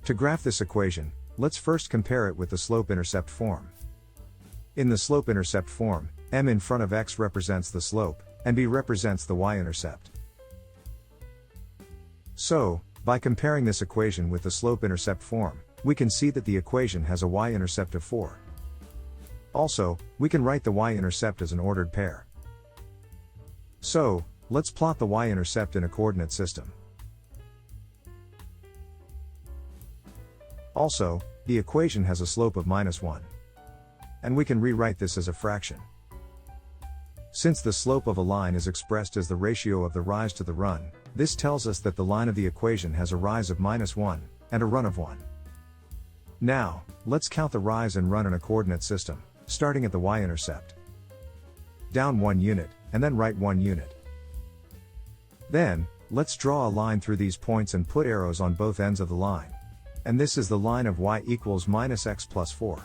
To graph this equation, let's first compare it with the slope-intercept form. In the slope-intercept form, m in front of x represents the slope, and b represents the y-intercept. So, by comparing this equation with the slope-intercept form, we can see that the equation has a y-intercept of 4. Also, we can write the y-intercept as an ordered pair. So, let's plot the y-intercept in a coordinate system. Also, the equation has a slope of -1. And we can rewrite this as a fraction. Since the slope of a line is expressed as the ratio of the rise to the run, this tells us that the line of the equation has a rise of -1, and a run of 1. Now, let's count the rise and run in a coordinate system, starting at the y-intercept. Down 1 unit, and then right 1 unit. Then, let's draw a line through these points and put arrows on both ends of the line. And this is the line of y equals -x plus 4.